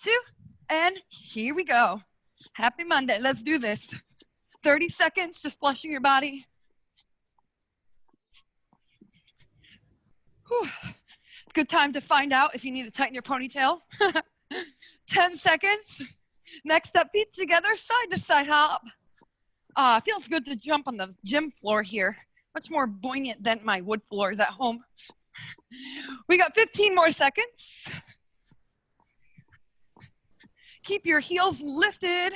2, and here we go. Happy Monday. Let's do this. 30 seconds, just flushing your body. Whew. Good time to find out if you need to tighten your ponytail. 10 seconds. Next up, feet together, side to side hop. Feels good to jump on the gym floor here. Much more buoyant than my wood floors at home. We got 15 more seconds. Keep your heels lifted.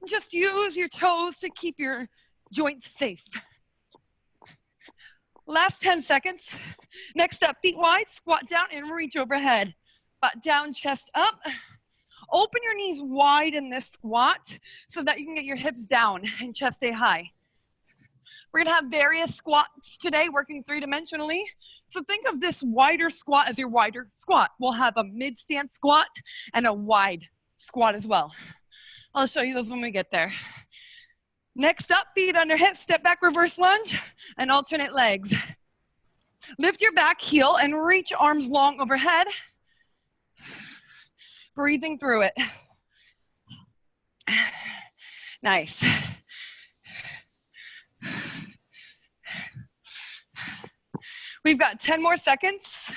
Just use your toes to keep your joints safe. Last 10 seconds. Next up, feet wide, squat down and reach overhead. Butt down, chest up. Open your knees wide in this squat so that you can get your hips down and chest stay high. We're gonna have various squats today, working 3-dimensionally. So think of this wider squat as your wider squat. We'll have a mid-stance squat and a wide squat as well. I'll show you those when we get there. Next up, feet under hips, step back, reverse lunge, and alternate legs. Lift your back heel and reach arms long overhead. Breathing through it. Nice. We've got 10 more seconds.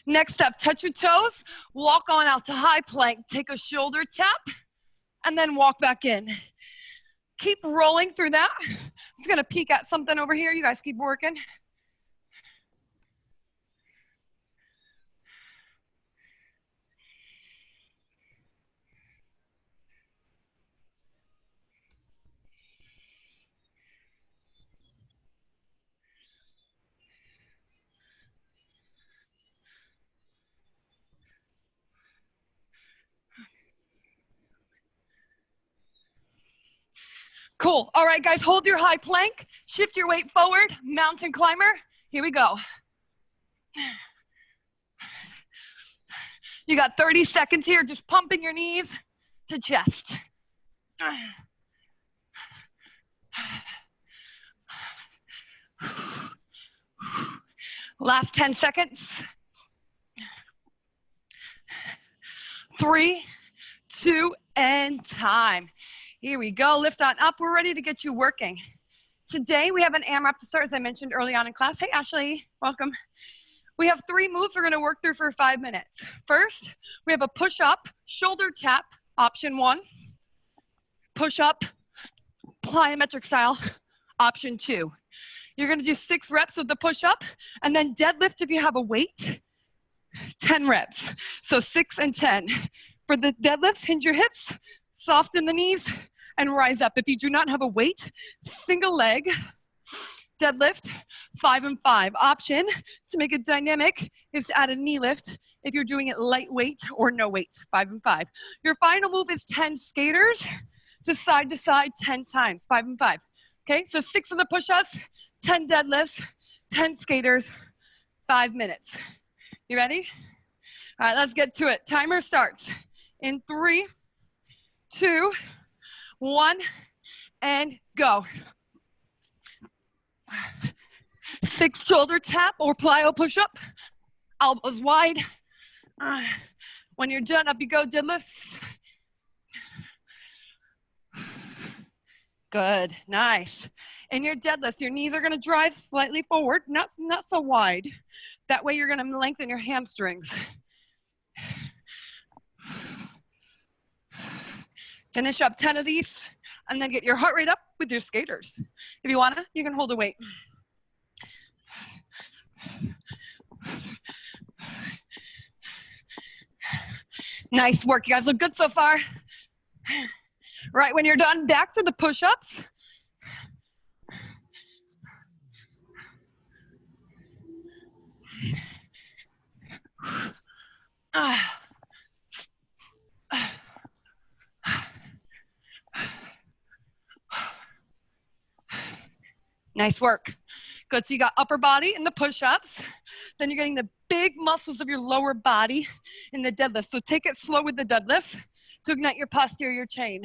Next up, touch your toes, walk on out to high plank, take a shoulder tap, and then walk back in. Keep rolling through that. I'm just gonna peek at something over here. You guys keep working. Cool. All right, guys, hold your high plank. Shift your weight forward. Mountain climber. Here we go. You got 30 seconds here, just pumping your knees to chest. Last 10 seconds. 3, 2, and time. Here we go, lift on up. We're ready to get you working. Today we have an AMRAP to start, as I mentioned early on in class. Hey, Ashley, welcome. We have 3 moves we're gonna work through for 5 minutes. First, we have a push-up, shoulder tap, option 1. Push-up, plyometric style, option 2. You're gonna do 6 reps with the push-up, and then deadlift if you have a weight, 10 reps. So 6 and 10. For the deadlifts, hinge your hips, soften the knees, and rise up. If you do not have a weight, single leg, deadlift, 5 and 5. Option to make it dynamic is to add a knee lift if you're doing it lightweight or no weight, 5 and 5. Your final move is 10 skaters to side, 10 times, 5 and 5. Okay, so 6 of the push-ups, 10 deadlifts, 10 skaters, 5 minutes. You ready? All right, let's get to it. Timer starts in 3, 2, 1, and go. 6 shoulder tap or plyo push-up, elbows wide. When you're done, up you go, deadlifts. Good, nice. In your deadlifts, your knees are gonna drive slightly forward, not so wide. That way you're gonna lengthen your hamstrings. Finish up 10 of these, and then get your heart rate up with your skaters. If you wanna, you can hold a weight. Nice work, you guys look good so far. Right, when you're done, back to the push-ups. Nice work. Good, so you got upper body in the push-ups. Then you're getting the big muscles of your lower body in the deadlift. So take it slow with the deadlifts to ignite your posterior chain.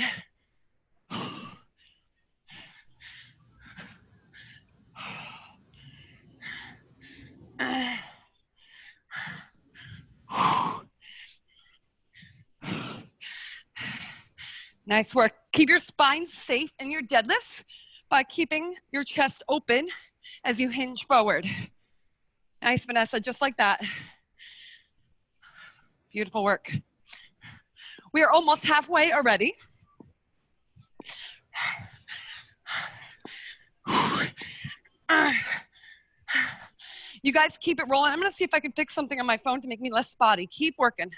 Nice work. Keep your spine safe in your deadlifts by keeping your chest open as you hinge forward. Nice, Vanessa, just like that. Beautiful work. We are almost halfway already. You guys keep it rolling. I'm gonna see if I can fix something on my phone to make me less spotty. Keep working.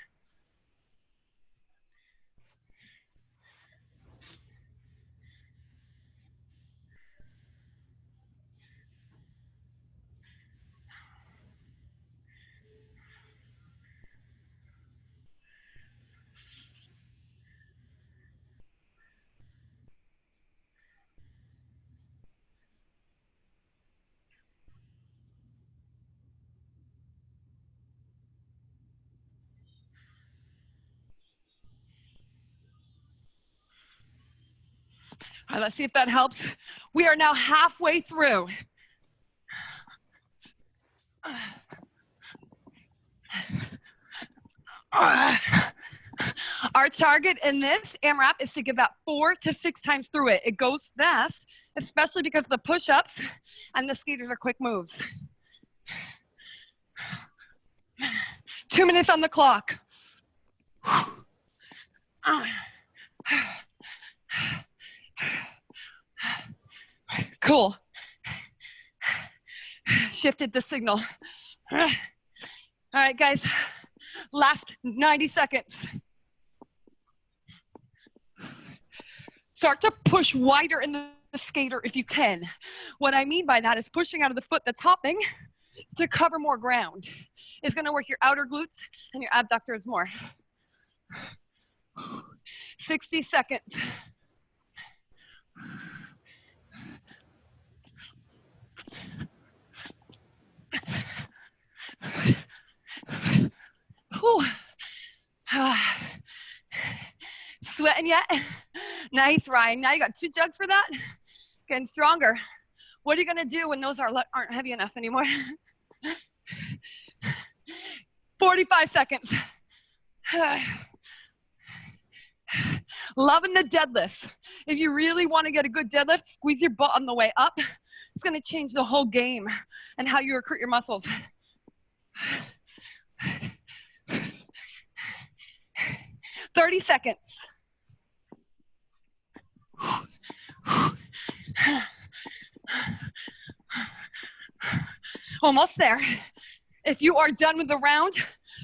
All right, let's see if that helps. We are now halfway through. Our target in this AMRAP is to get about 4 to 6 times through it. It goes fast, especially because the push-ups and the skaters are quick moves. 2 minutes on the clock. Cool. Shifted the signal. All right, guys, last 90 seconds. Start to push wider in the skater if you can. What I mean by that is pushing out of the foot that's hopping to cover more ground. It's gonna work your outer glutes and your abductors more. 60 seconds. Whew. Sweating yet? Nice, Ryan. Now you got 2 jugs for that? Getting stronger. What are you gonna do when those aren't heavy enough anymore? 45 seconds. Loving the deadlifts. If you really want to get a good deadlift, squeeze your butt on the way up. It's going to change the whole game and how you recruit your muscles. 30 seconds. Almost there. If you are done with the round,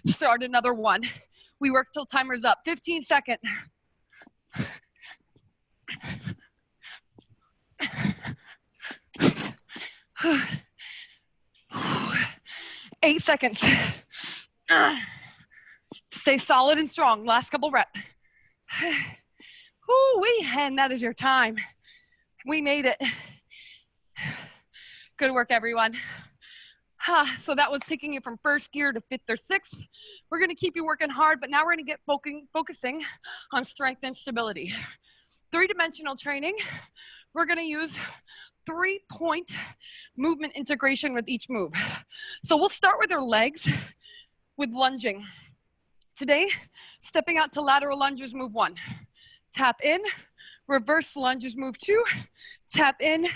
start another one. We work till timer's up. 15 seconds. 8 seconds. Stay solid and strong. Last couple reps. Woo-wee, and that is your time. We made it. Good work, everyone. So that was taking you from first gear to 5th or 6th. We're gonna keep you working hard, but now we're gonna get focusing on strength and stability. 3-dimensional training. We're gonna use 3-point movement integration with each move. So we'll start with our legs with lunging. Today, stepping out to lateral lunges, move 1. Tap in, reverse lunges, move 2. Tap in,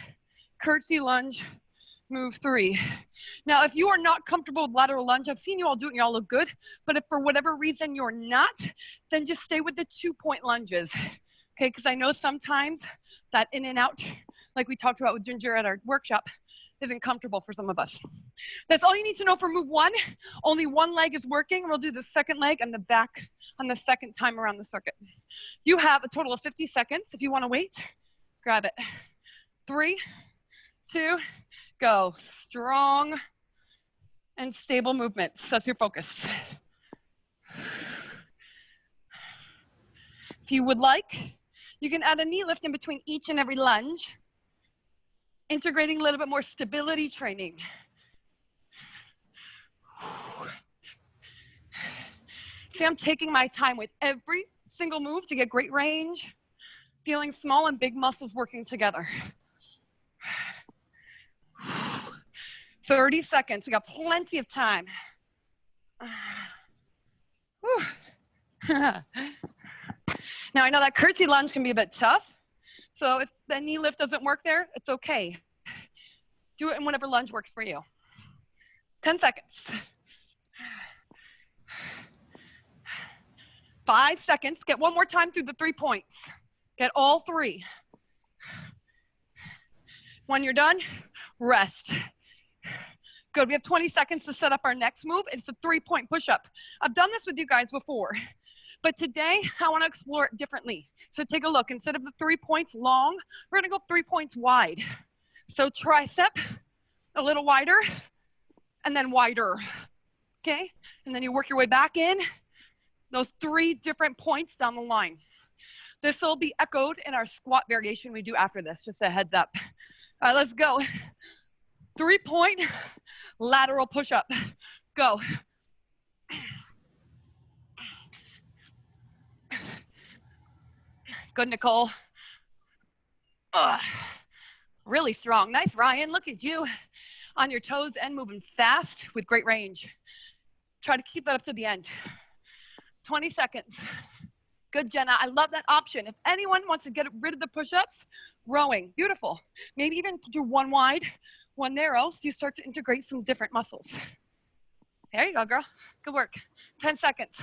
curtsy lunge, move 3. Now, if you are not comfortable with lateral lunge, I've seen you all do it and you all look good, but if for whatever reason you're not, then just stay with the 2-point lunges. Okay, because I know sometimes that in and out, like we talked about with Ginger at our workshop, isn't comfortable for some of us. That's all you need to know for move 1. Only 1 leg is working. We'll do the second leg and the back on the second time around the circuit. You have a total of 50 seconds. If you want to wait, grab it. 3, 2, go. Strong and stable movements. That's your focus. If you would like, you can add a knee lift in between each and every lunge, integrating a little bit more stability training. See, I'm taking my time with every single move to get great range, feeling small and big muscles working together. 30 seconds, we got plenty of time. Now I know that curtsy lunge can be a bit tough. So if the knee lift doesn't work there, it's okay. Do it in whatever lunge works for you. 10 seconds. 5 seconds. Get one more time through the 3 points. Get all 3. When you're done, rest. Good. We have 20 seconds to set up our next move. It's a 3-point push-up. I've done this with you guys before, but today I want to explore it differently. So take a look. Instead of the 3 points long, we're going to go 3 points wide. So tricep, a little wider, and then wider. Okay? And then you work your way back in. Those 3 different points down the line. This will be echoed in our squat variation we do after this, just a heads up. All right, let's go. 3-point lateral push-up. Go. Good, Nicole. Really strong. Nice, Ryan. Look at you on your toes and moving fast with great range. Try to keep that up to the end. 20 seconds. Good, Jenna. I love that option. If anyone wants to get rid of the push-ups, rowing. Beautiful. Maybe even do 1 wide, 1 narrow, so you start to integrate some different muscles. There you go, girl. Good work. 10 seconds.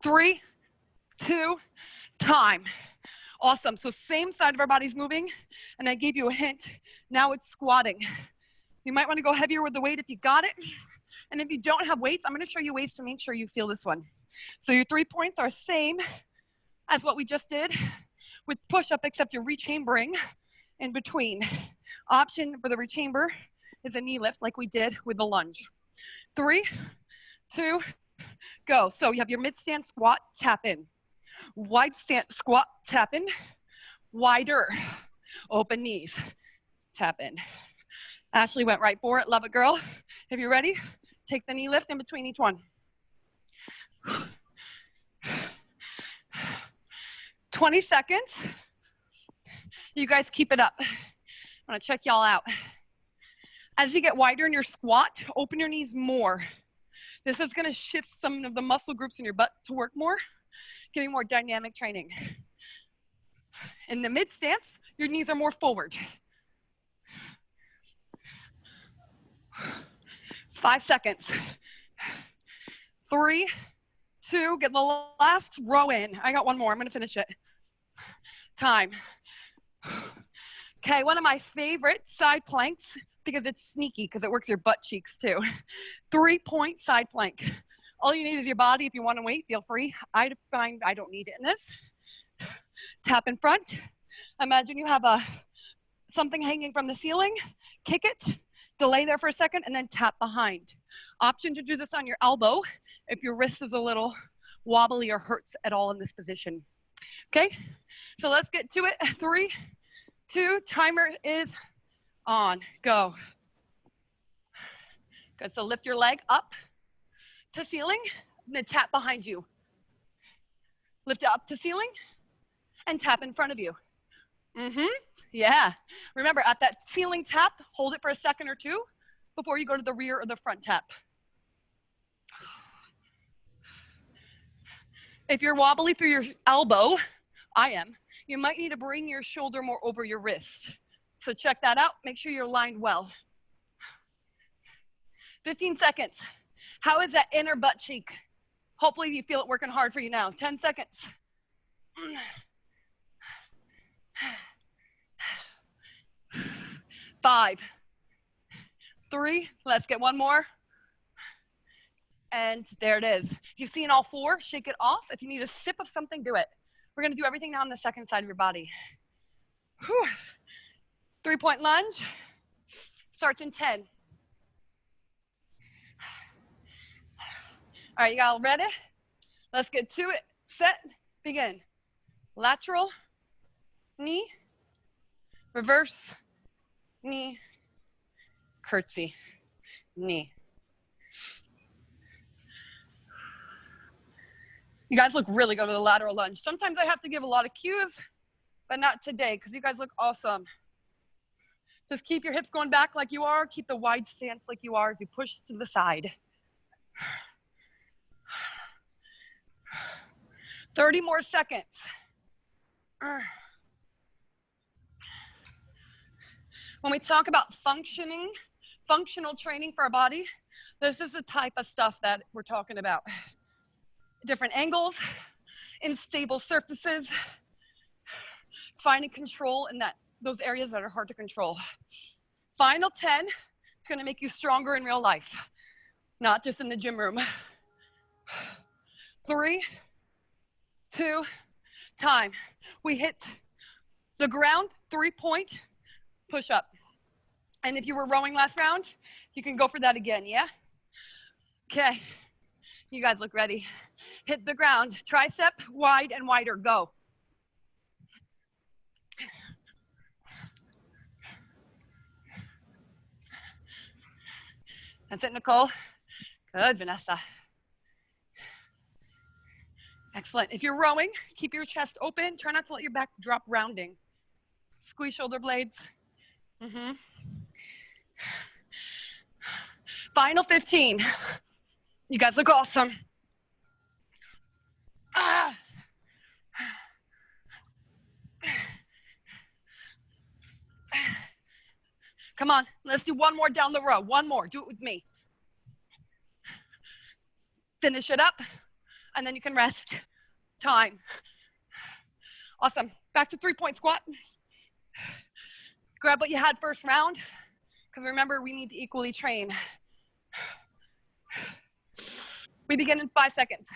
3, 2, time. Awesome. So same side of our body's moving, and I gave you a hint. Now it's squatting. You might want to go heavier with the weight if you got it. And if you don't have weights, I'm going to show you ways to make sure you feel this one. So your 3 points are same as what we just did with push-up, except you're rechambering in between. Option for the rechamber is a knee lift like we did with the lunge. 3, 2, go. So you have your mid-stance squat, tap in. Wide stance squat, tap in. Wider, open knees, tap in. Ashley went right for it. Love it, girl. If you're ready, take the knee lift in between each one. 20 seconds. You guys keep it up. I'm gonna check y'all out. As you get wider in your squat, open your knees more. This is gonna shift some of the muscle groups in your butt to work more, giving more dynamic training. In the mid stance, your knees are more forward. 5 seconds. 3, 2, get the last row in. I got 1 more, I'm gonna finish it. Time. Okay, one of my favorite side planks, because it's sneaky, because it works your butt cheeks too. 3-point side plank. All you need is your body. If you want to wait, feel free. I find I don't need it in this. Tap in front. Imagine you have something hanging from the ceiling. Kick it, delay there for a second, and then tap behind. Option to do this on your elbow if your wrist is a little wobbly or hurts at all in this position. Okay, so let's get to it. 3, 2, timer is on. Go. Good, so lift your leg up to ceiling, and then tap behind you. Lift it up to ceiling, and tap in front of you. Yeah. Remember, at that ceiling tap, hold it for a second or 2 before you go to the rear or the front tap. If you're wobbly through your elbow, I am, you might need to bring your shoulder more over your wrist. So check that out. Make sure you're lined well. 15 seconds. How is that inner butt cheek? Hopefully you feel it working hard for you now. 10 seconds. 5, 3, let's get 1 more. And there it is. If you've seen all 4, shake it off. If you need a sip of something, do it. We're gonna do everything now on the second side of your body. 3-point lunge, starts in 10. All right, you all ready? Let's get to it. Set, begin. Lateral, knee, reverse, knee, curtsy, knee. You guys look really good with the lateral lunge. Sometimes I have to give a lot of cues, but not today, because you guys look awesome. Just keep your hips going back like you are. Keep the wide stance like you are as you push to the side. 30 more seconds. When we talk about functional training for our body, this is the type of stuff that we're talking about. Different angles, unstable surfaces, finding control in those areas that are hard to control. Final 10, it's gonna make you stronger in real life, not just in the gym room. 3, 2, time. We hit the ground, 3-point push up. And if you were rowing last round, you can go for that again, yeah? Okay, you guys look ready. Hit the ground, tricep, wide and wider, go. That's it, Nicole. Good, Vanessa. Excellent. If you're rowing, keep your chest open. Try not to let your back drop rounding. Squeeze shoulder blades. Final 15. You guys look awesome. Come on, let's do one more down the row. One more, do it with me. Finish it up, and then you can rest. Time. Awesome. Back to 3-point squat. Grab what you had first round, because remember, we need to equally train. We begin in 5 seconds.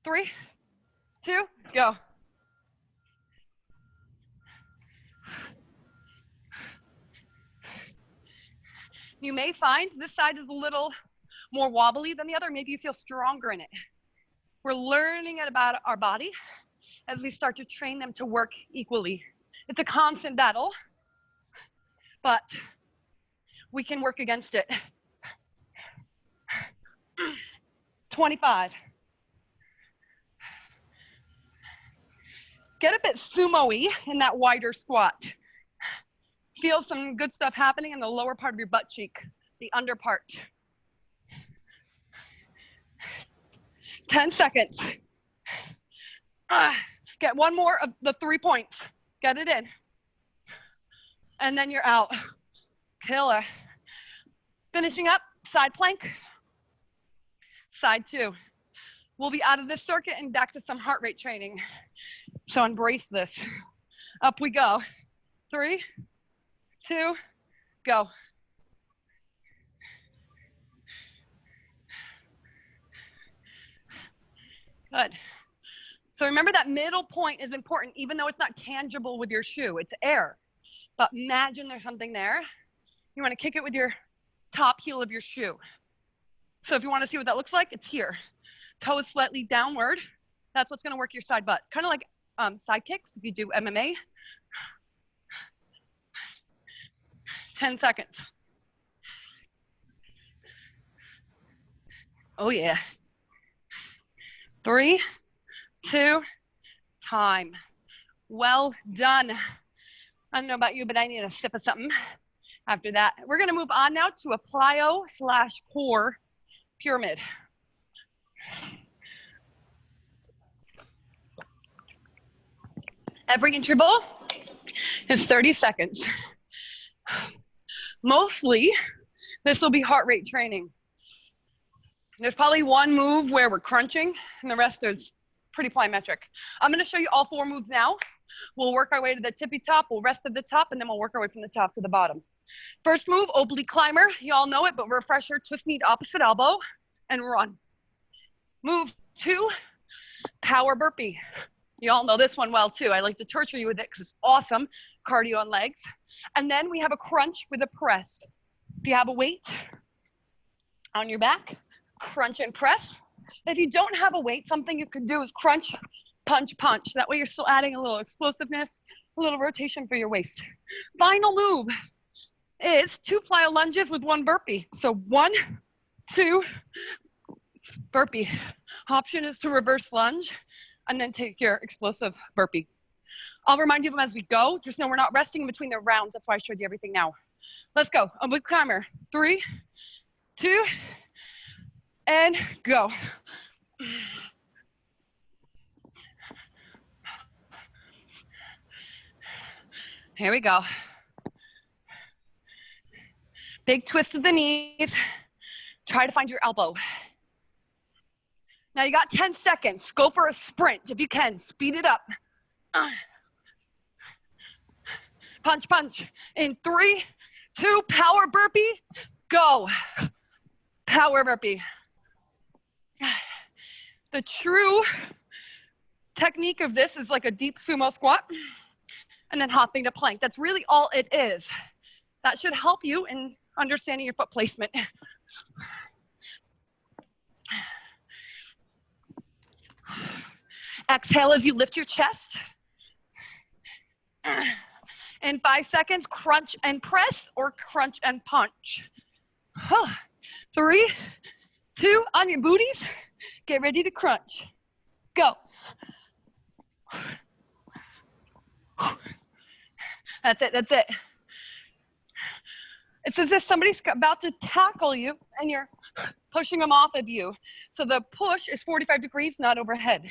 3, 2, go. You may find this side is a little more wobbly than the other. Maybe you feel stronger in it. We're learning about our body as we start to train them to work equally. It's a constant battle, but we can work against it. 25. Get a bit sumo-y in that wider squat. Feel some good stuff happening in the lower part of your butt cheek, the under part. 10 seconds. Get one more of the 3 points. Get it in. And then you're out. Killer. Finishing up, side plank. Side 2. We'll be out of this circuit and back to some heart rate training. So embrace this. Up we go. 3, 2, go. Good. So remember that middle point is important, even though it's not tangible with your shoe. It's air. But imagine there's something there. You want to kick it with your top heel of your shoe. So if you want to see what that looks like, it's here. Toe is slightly downward. That's what's going to work your side butt. Kind of like side kicks if you do MMA. 10 seconds. Oh yeah. 3, 2, time. Well done. I don't know about you, but I need a sip of something after that. We're gonna move on now to a plyo/core pyramid. Every interval is 30 seconds. Mostly, this will be heart rate training. There's probably one move where we're crunching, and the rest is pretty plyometric. I'm gonna show you all 4 moves now. We'll work our way to the tippy top, we'll rest at the top, and then we'll work our way from the top to the bottom. First move, oblique climber. You all know it, but refresher, twist knee to opposite elbow, and run. Move 2, power burpee. You all know this one well too. I like to torture you with it because it's awesome, cardio on legs. And then we have a crunch with a press. If you have a weight on your back, crunch and press. If you don't have a weight, something you could do is crunch, punch, punch. That way you're still adding a little explosiveness, a little rotation for your waist. Final move is 2 plyo lunges with 1 burpee. So 1, 2, burpee. Option is to reverse lunge and then take your explosive burpee. I'll remind you of them as we go. Just know we're not resting in between the rounds. That's why I showed you everything now. Let's go. Oblique climber. 3, 2, and go. Here we go. Big twist of the knees. Try to find your elbow. Now you got 10 seconds. Go for a sprint if you can. Speed it up. Punch, punch. In 3, 2, power burpee. Go. Power burpee. The true technique of this is like a deep sumo squat and then hopping to plank. That's really all it is. That should help you in understanding your foot placement. Exhale as you lift your chest. In 5 seconds, crunch and press or crunch and punch. 3, 2, on your booties, get ready to crunch. Go. That's it, that's it. It's as if somebody's about to tackle you and you're pushing them off of you. So the push is 45 degrees, not overhead.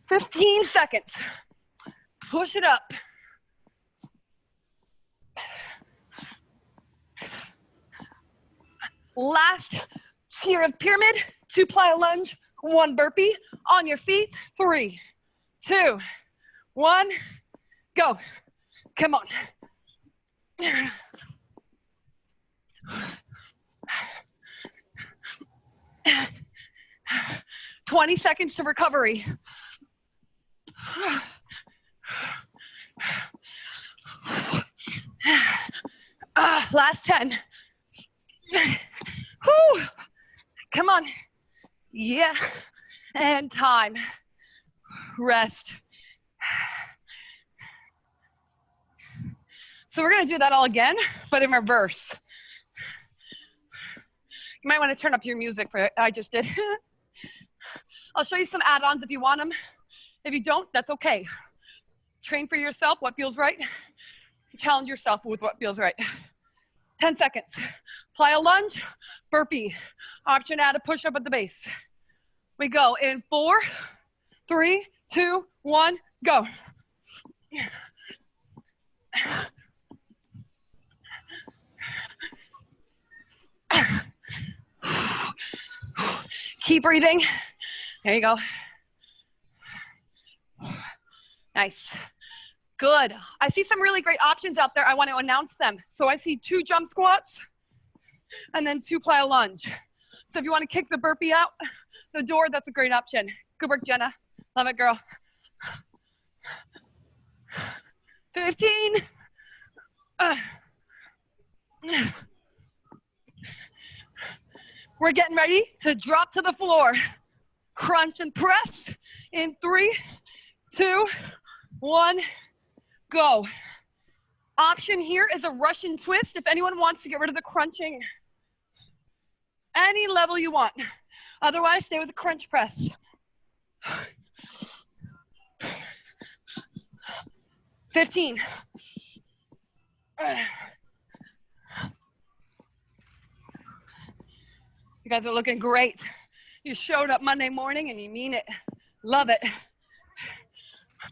15 seconds. Push it up. Last tier of pyramid, 2 plyo lunge, 1 burpee. On your feet, 3, 2, 1, go. Come on. 20 seconds to recovery. Last 10. Whew. Come on. Yeah. And time. Rest. So we're going to do that all again, but in reverse. You might want to turn up your music for it. I just did. I'll show you some add-ons if you want them. If you don't, that's okay. Train for yourself, what feels right. Challenge yourself with what feels right. 10 seconds. Plyo lunge, burpee. Option add a push-up at the base. We go in 4, 3, 2, 1, go. Keep breathing. There you go. Nice. Good. I see some really great options out there. I want to announce them. So I see 2 jump squats and then 2 plyo lunge. So if you want to kick the burpee out the door, that's a great option. Good work, Jenna. Love it, girl. 15. We're getting ready to drop to the floor. Crunch and press in 3, 2, 1, go. Option here is a Russian twist if anyone wants to get rid of the crunching. Any level you want. Otherwise, stay with the crunch press. 15. You guys are looking great. You showed up Monday morning and you mean it. Love it.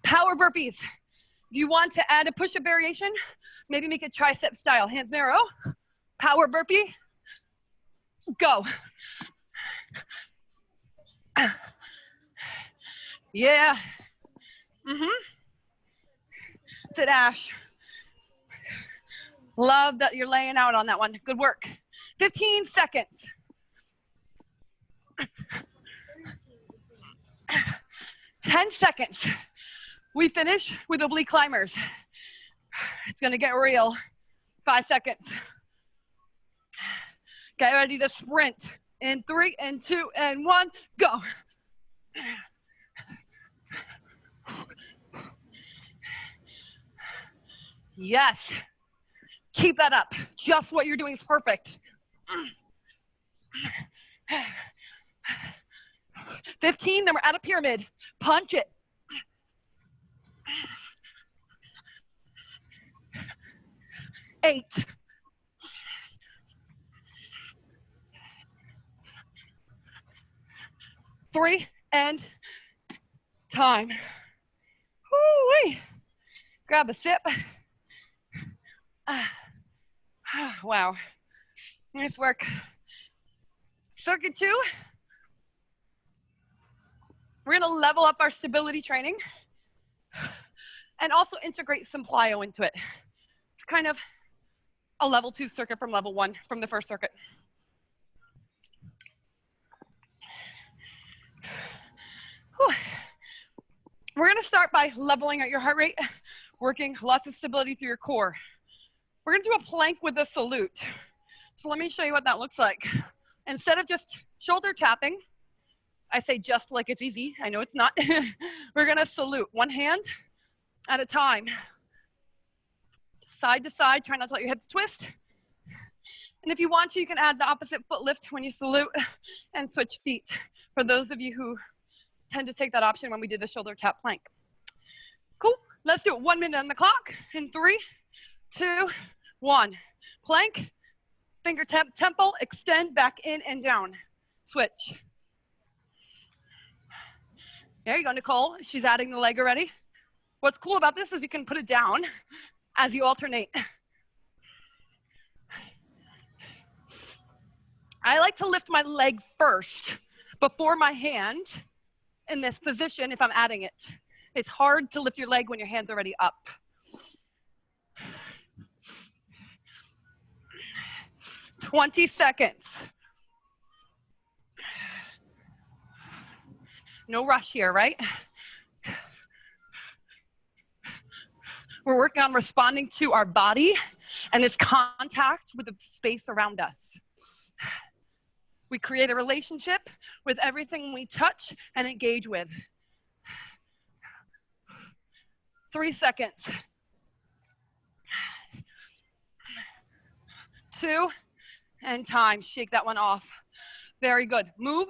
Power burpees. If you want to add a push-up variation, maybe make it tricep style. Hands narrow. Power burpee. Go. Yeah. That's it, Ash. Love that you're laying out on that one. Good work. 15 seconds. 10 seconds. We finish with oblique climbers. It's gonna get real. 5 seconds. Get ready to sprint. In 3 and 2 and 1, go. Yes. Keep that up. Just what you're doing is perfect. 15, then we're at a pyramid. Punch it. 8. 3, and time. Woo-wee. Grab a sip. Wow, nice work. Circuit 2, we're gonna level up our stability training and also integrate some plyo into it. It's kind of a level 2 circuit from level 1 from the first circuit. Whew. We're gonna start by leveling out your heart rate, working lots of stability through your core. We're gonna do a plank with a salute. So let me show you what that looks like. Instead of just shoulder tapping, I say just like it's easy, I know it's not. We're gonna salute, one hand at a time. Side to side, try not to let your hips twist. And if you want to, you can add the opposite foot lift when you salute and switch feet. For those of you who tend to take that option when we did the shoulder tap plank. Cool, let's do it. 1 minute on the clock in 3, 2, 1. Plank, fingertip, tempo, extend back in and down. Switch. There you go, Nicole. She's adding the leg already. What's cool about this is you can put it down as you alternate. I like to lift my leg first before my hand in this position if I'm adding it. It's hard to lift your leg when your hand's already up. "20 seconds. No rush here, right? We're working on responding to our body and its contact with the space around us. We create a relationship with everything we touch and engage with. 3 seconds. 2, and time. Shake that one off. Very good. Move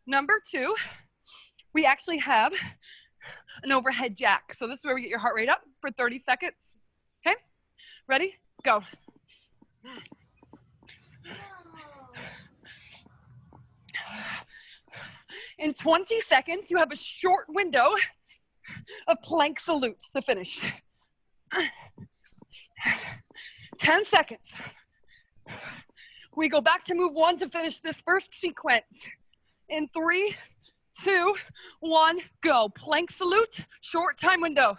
number 2. We actually have an overhead jack. So this is where we get your heart rate up for 30 seconds. Okay, ready? Go. In 20 seconds, you have a short window of plank salutes to finish. 10 seconds. We go back to move 1 to finish this first sequence. In 3, 2, 1, go. Plank salute, short time window.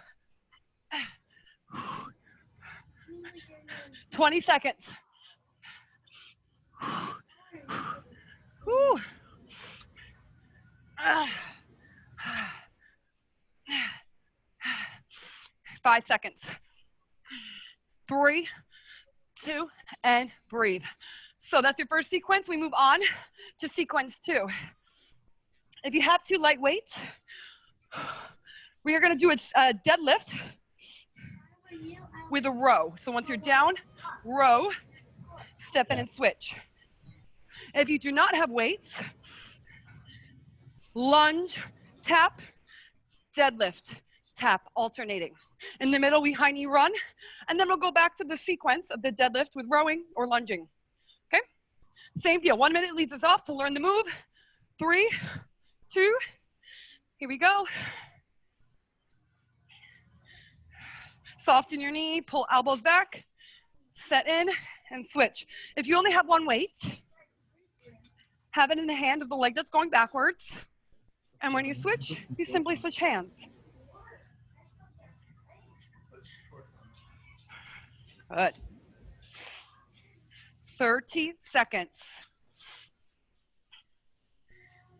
20 seconds. Whew. 5 seconds. 3, 2, and breathe. So that's your first sequence. We move on to sequence 2. If you have 2 light weights, we are going to do a deadlift with a row. So once you're down, row, step in and switch. If you do not have weights, lunge, tap, deadlift, tap, alternating. In the middle, we high knee run, and then we'll go back to the sequence of the deadlift with rowing or lunging. Okay? Same deal. 1 minute leads us off to learn the move. 3, 2, here we go. Soften your knee, pull elbows back, set in, and switch. If you only have 1 weight, have it in the hand of the leg that's going backwards. And when you switch, you simply switch hands. Good. 30 seconds.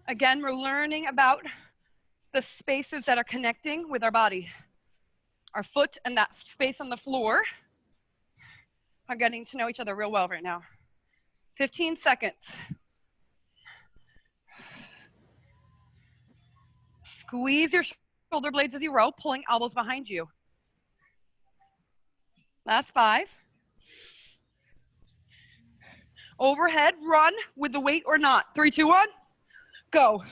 Again, we're learning about the spaces that are connecting with our body. Our foot and that space on the floor are getting to know each other real well right now. 15 seconds. Squeeze your shoulder blades as you row, pulling elbows behind you. Last 5. Overhead, run with the weight or not. 3, 2, 1, go.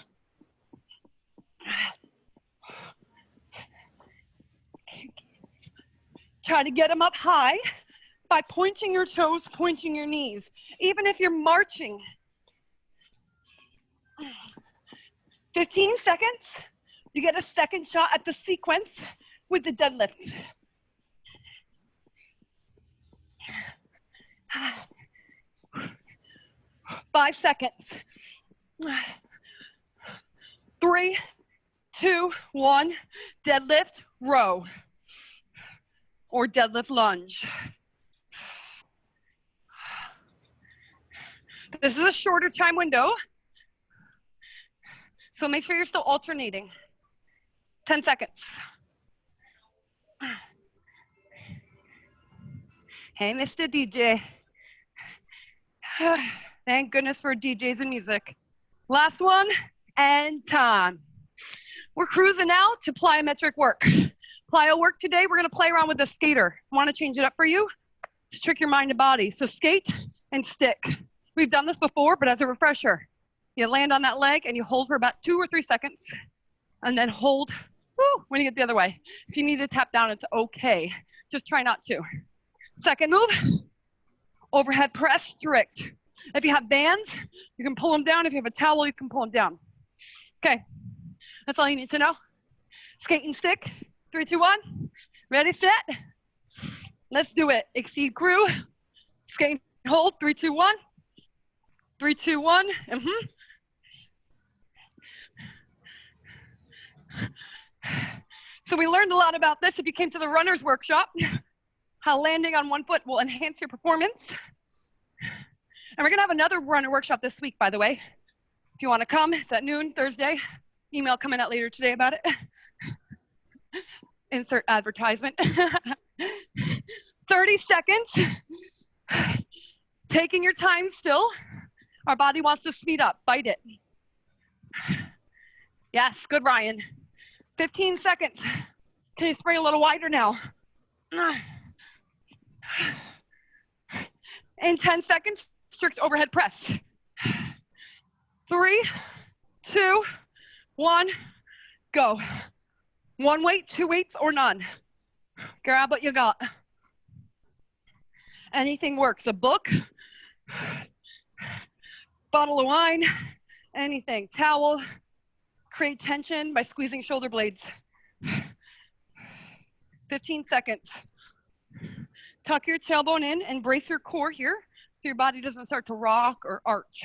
Try to get them up high by pointing your toes, pointing your knees. Even if you're marching. 15 seconds. You get a second shot at the sequence with the deadlift. 5 seconds. 3, 2, 1. Deadlift, row. Or deadlift lunge. This is a shorter time window, so make sure you're still alternating. 10 seconds. Hey, Mr. DJ. Thank goodness for DJs and music. Last one, and time. We're cruising now to plyometric work. Plyo work today, we're gonna play around with the skater. I wanna change it up for you to trick your mind and body. So skate and stick. We've done this before, but as a refresher, you land on that leg and you hold for about 2 or 3 seconds and then hold when you get the other way. If you need to tap down, it's okay. Just try not to. Second move, overhead press, strict. If you have bands, you can pull them down. If you have a towel, you can pull them down. Okay, that's all you need to know. Skate and stick, 3, 2, 1. Ready, set. Let's do it. Exceed crew. Skate and hold, 3, 2, 1. 3, 2, 1. So we learned a lot about this if you came to the runner's workshop, how landing on one foot will enhance your performance. And we're gonna have another runner workshop this week, by the way. If you wanna come, it's at noon, Thursday. Email coming out later today about it. Insert advertisement. 30 seconds. Taking your time still. Our body wants to speed up, bite it. Yes, good, Ryan. 15 seconds. Can you spring a little wider now? In 10 seconds, strict overhead press. 3, 2, 1, go. 1 weight, 2 weights, or none. Grab what you got. Anything works. A book, bottle of wine, anything. Towel. Create tension by squeezing shoulder blades. 15 seconds. Tuck your tailbone in and brace your core here so your body doesn't start to rock or arch.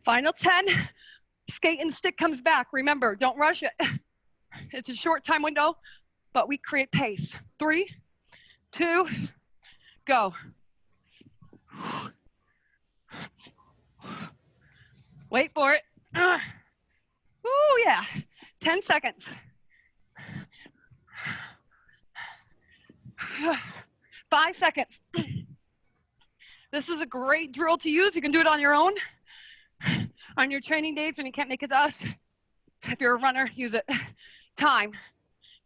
Final 10. Skate and stick comes back. Remember, don't rush it. It's a short time window, but we create pace. 3, 2, go. Wait for it. Ooh, yeah. 10 seconds. 5 seconds. This is a great drill to use. You can do it on your own. On your training days when you can't make it to us. If you're a runner, use it. Time.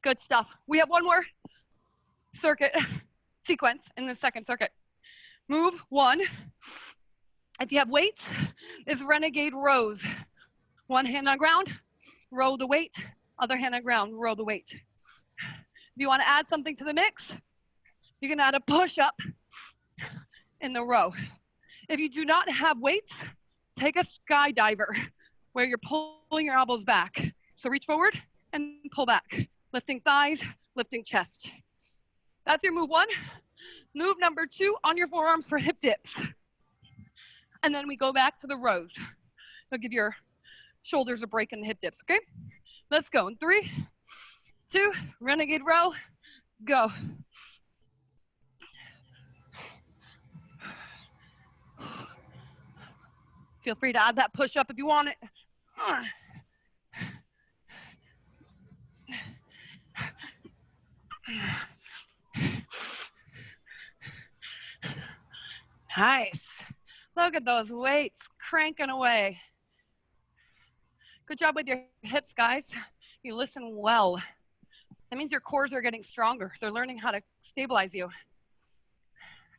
Good stuff. We have one more circuit sequence in the second circuit. Move 1. If you have weights, is renegade rows. One hand on ground, row the weight. Other hand on ground, row the weight. If you want to add something to the mix, you can add a push-up in the row. If you do not have weights, take a skydiver where you're pulling your elbows back. So reach forward and pull back. Lifting thighs, lifting chest. That's your move 1. Move number 2, on your forearms for hip dips. And then we go back to the rows. It'll give your shoulders a break in the hip dips, okay? Let's go in 3, 2, renegade row, go. Feel free to add that push up if you want it. Nice. Look at those weights cranking away. Good job with your hips, guys. You listen well. That means your cores are getting stronger. They're learning how to stabilize you.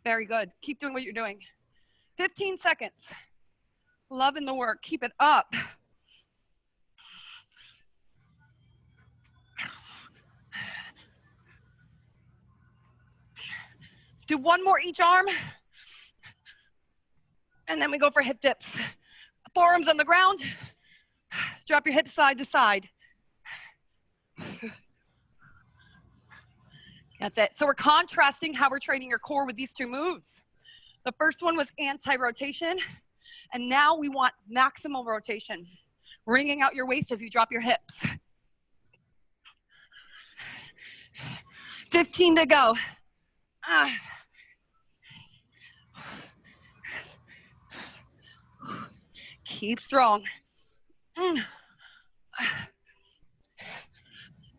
Very good. Keep doing what you're doing. 15 seconds. Loving the work. Keep it up. Do one more each arm. And then we go for hip dips. Forearms on the ground. Drop your hips side to side. That's it. So we're contrasting how we're training your core with these two moves. The first one was anti-rotation, and now we want maximal rotation, wringing out your waist as you drop your hips. 15 to go. Keep strong.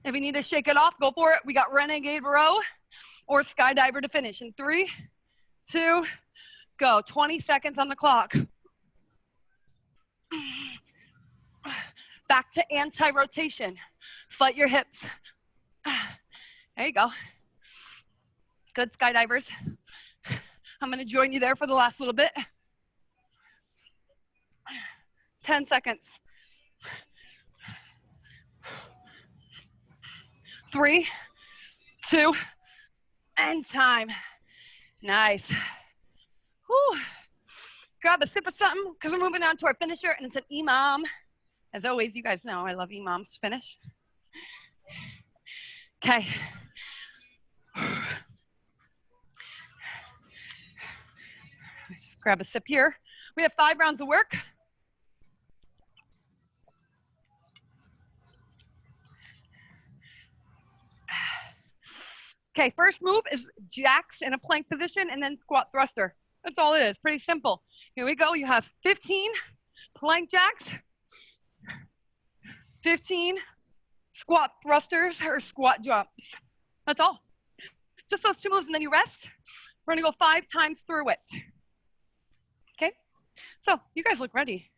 If you need to shake it off, go for it. We got renegade row or skydiver to finish in 3, 2, go. 20 seconds on the clock. Back to anti-rotation. Flight your hips. There you go. Good, skydivers. I'm gonna join you there for the last little bit. 10 seconds. 3, 2, and time. Nice. Whew. Grab a sip of something because we're moving on to our finisher, and it's an EMOM. As always, you guys know I love EMOMs to finish. Okay. Just grab a sip here. We have 5 rounds of work. Okay, first move is jacks in a plank position and then squat thruster. That's all it is, pretty simple. Here we go, you have 15 plank jacks, 15 squat thrusters or squat jumps. That's all. Just those 2 moves and then you rest. We're gonna go 5 times through it. Okay, so you guys look ready.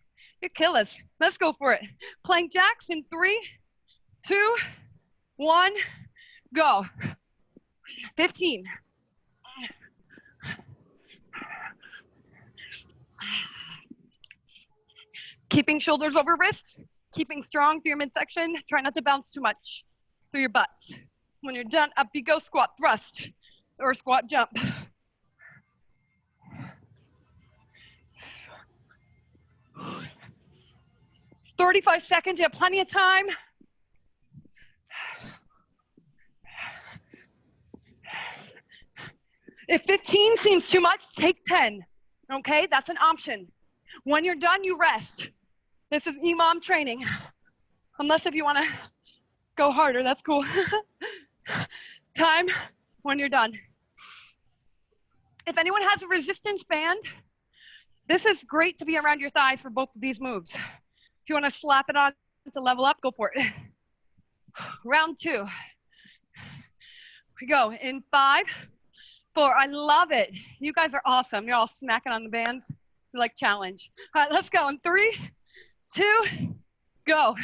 You're killers. Let's go for it. Plank jacks in 3, 2, 1, go. 15. Keeping shoulders over wrist, keeping strong through your midsection. Try not to bounce too much through your butts. When you're done, up you go, squat thrust or squat jump. "35 seconds, you have plenty of time. If 15 seems too much, take 10, okay? That's an option. When you're done, you rest. This is EMOM training. Unless if you wanna go harder, that's cool. Time when you're done. If anyone has a resistance band, this is great to be around your thighs for both of these moves. If you wanna slap it on to level up, go for it. Round 2. We go in 5, 4, I love it. You guys are awesome. You're all smacking on the bands. You like challenge. All right, let's go in 3, 2, go.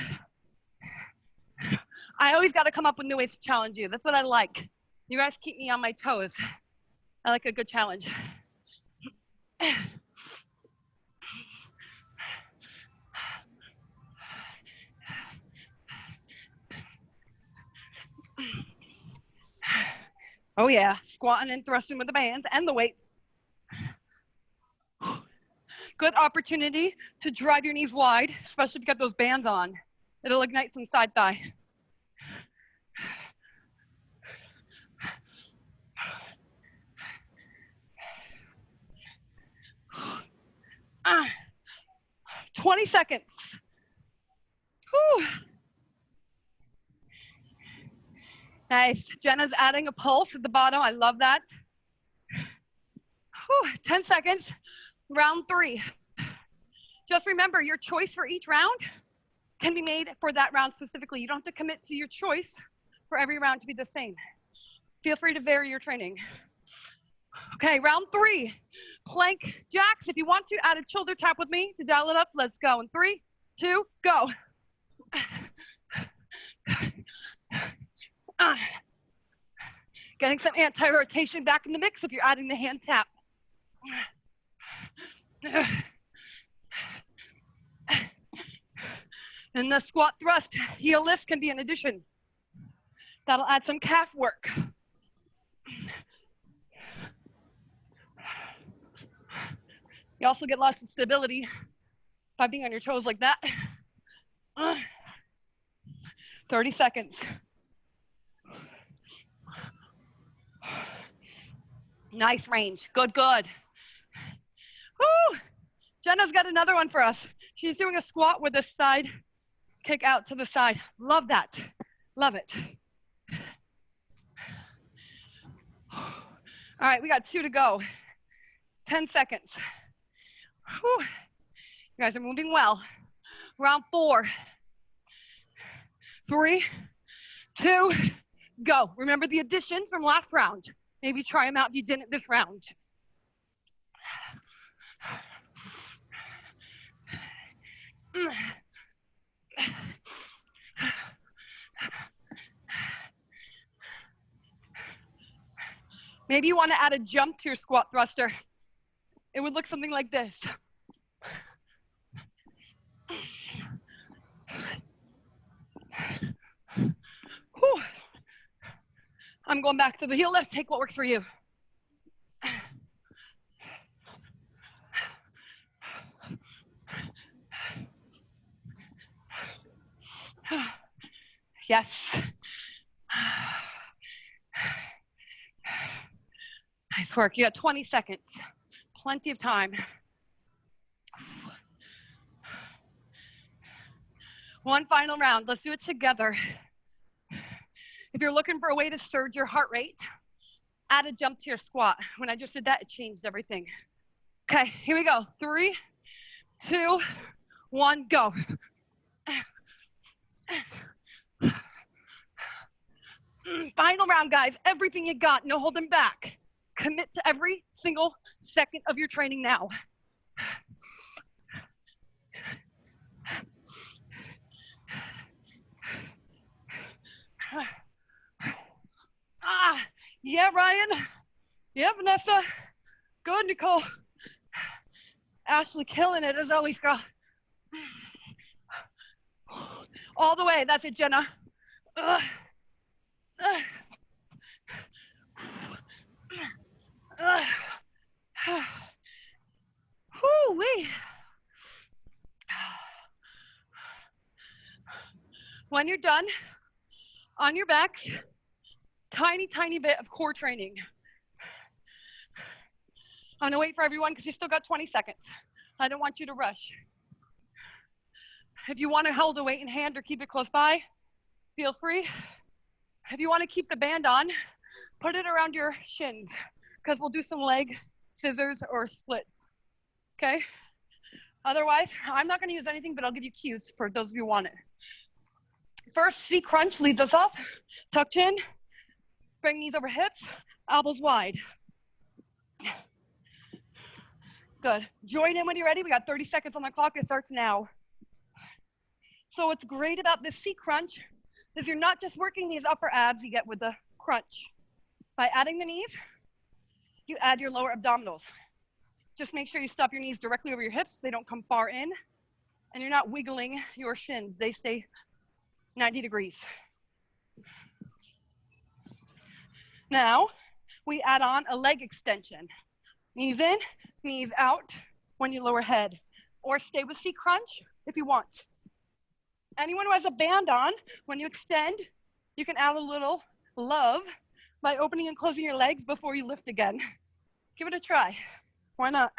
I always got to come up with new ways to challenge you. That's what I like. You guys keep me on my toes. I like a good challenge. Oh yeah, squatting and thrusting with the bands and the weights. Good opportunity to drive your knees wide, especially if you got those bands on. It'll ignite some side thigh. Ah, 20 seconds. Whew. Nice. Jenna's adding a pulse at the bottom. I love that. Whew. 10 seconds. Round 3. Just remember, your choice for each round can be made for that round specifically. You don't have to commit to your choice for every round to be the same. Feel free to vary your training. Okay, round 3. Plank jacks. If you want to, add a shoulder tap with me to dial it up. Let's go. In 3, 2, go. Getting some anti-rotation back in the mix if you're adding the hand tap. And the squat thrust heel lift can be an addition. That'll add some calf work. You also get lots of stability by being on your toes like that. 30 seconds. Nice range. Good, good. Woo! Jenna's got another one for us. She's doing a squat with a side kick out to the side. Love that. Love it. All right, we got 2 to go. 10 seconds. Whew. You guys are moving well. Round 4. 3, 2, go. Remember the additions from last round. Maybe try them out if you didn't this round. Maybe you want to add a jump to your squat thruster. It would look something like this. Whew. I'm going back to the heel lift. Take what works for you. Yes. Nice work. You got 20 seconds. Plenty of time. One final round. Let's do it together. If you're looking for a way to surge your heart rate, add a jump to your squat. When I just did that, it changed everything. Okay, here we go. 3, 2, 1, go. Final round, guys. Everything you got, no holding back. Commit to every single second of your training now. Yeah, Ryan. Yeah, Vanessa. Good, Nicole. Ashley killing it as always, girl. All the way. That's it, Jenna. Whoo-wee. When you're done, on your backs, tiny, tiny bit of core training. I'm gonna wait for everyone because you still got 20 seconds. I don't want you to rush. If you want to hold a weight in hand or keep it close by, feel free. If you want to keep the band on, put it around your shins because we'll do some leg scissors or splits, okay? Otherwise, I'm not gonna use anything, but I'll give you cues for those of you who want it. First, C crunch leads us up, tuck chin, bring knees over hips, elbows wide. Good. Join in when you're ready. We got 30 seconds on the clock. It starts now. So what's great about this C crunch is you're not just working these upper abs you get with the crunch. By adding the knees, you add your lower abdominals. Just make sure you stop your knees directly over your hips. They don't come far in. And you're not wiggling your shins. They stay 90 degrees. Now, we add on a leg extension. Knees in, knees out when you lower head. Or stay with C crunch if you want. Anyone who has a band on, when you extend, you can add a little love by opening and closing your legs before you lift again. Give it a try. Why not?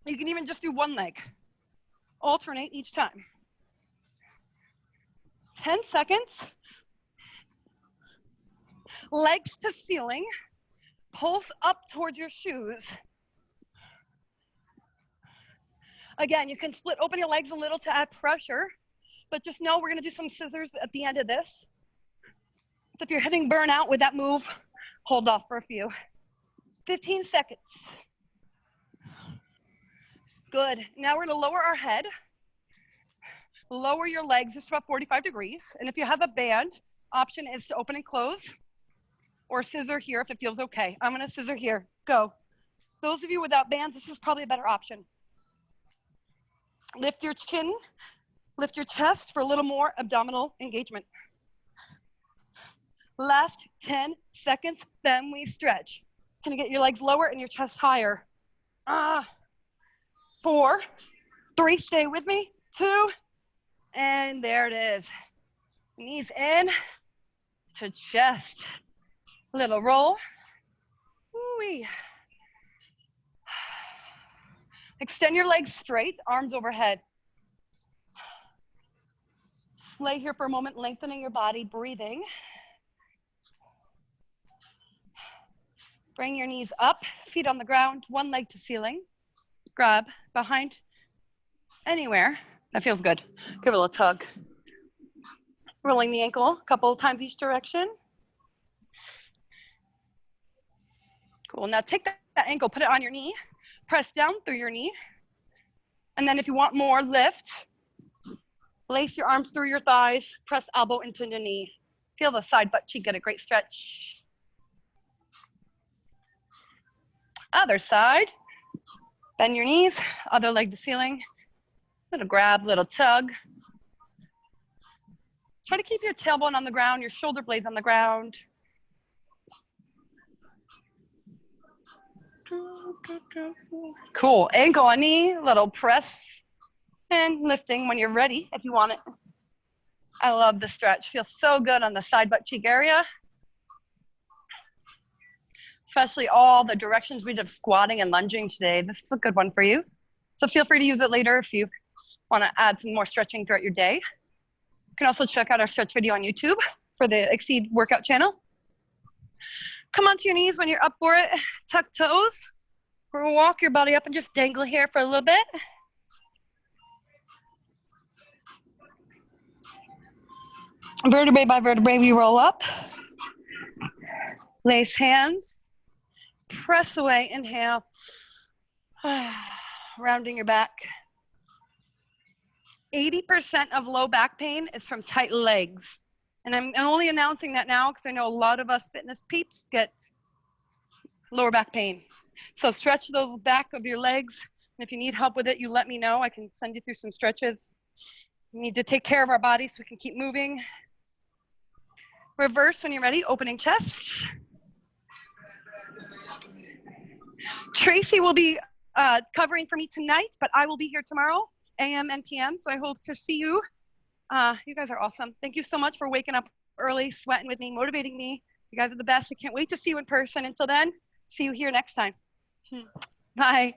You can even just do one leg. Alternate each time. 10 seconds. Legs to ceiling. Pulse up towards your shoes. Again, you can split open your legs a little to add pressure, but just know we're gonna do some scissors at the end of this. So if you're hitting burnout with that move, hold off for a few. 15 seconds. Good. Now we're gonna lower our head. Lower your legs just about 45 degrees. And if you have a band, option is to open and close or scissor here if it feels okay. I'm gonna scissor here. Go. Those of you without bands, this is probably a better option. Lift your chin Lift your chest for a little more abdominal engagement. Last 10 seconds, then we stretch. Can you get your legs lower and your chest higher? 4, 3, stay with me, 2, and there it is. Knees in to chest. Little roll. Woo-wee. Extend your legs straight, arms overhead. Just lay here for a moment, lengthening your body, breathing. Bring your knees up, feet on the ground, one leg to ceiling. Grab behind, anywhere. That feels good. Give it a little tug. Rolling the ankle a couple of times each direction. Cool, now take that ankle, put it on your knee, press down through your knee. And then if you want more, lift. Lace your arms through your thighs, press elbow into the knee. Feel the side butt cheek, get a great stretch. Other side, bend your knees, other leg to ceiling. Little grab, little tug. Try to keep your tailbone on the ground, your shoulder blades on the ground. Cool, ankle on knee, little press and lifting when you're ready, if you want it. I love the stretch, feels so good on the side butt cheek area. Especially all the directions we did of squatting and lunging today. This is a good one for you. So feel free to use it later if you want to add some more stretching throughout your day. You can also check out our stretch video on YouTube for the Exceed workout channel. Come onto your knees when you're up for it. Tuck toes. We're gonna walk your body up and just dangle here for a little bit. Vertebrae by vertebrae, we roll up. Lace hands. Press away, inhale. Rounding your back. 80% of low back pain is from tight legs. And I'm only announcing that now because I know a lot of us fitness peeps get lower back pain. So stretch those back of your legs. And if you need help with it, you let me know. I can send you through some stretches. We need to take care of our bodies so we can keep moving. Reverse when you're ready, opening chest. Tracy will be covering for me tonight, but I will be here tomorrow, AM and PM. So I hope to see you. You guys are awesome. Thank you so much for waking up early, sweating with me, motivating me. You guys are the best. I can't wait to see you in person. Until then, see you here next time. Bye.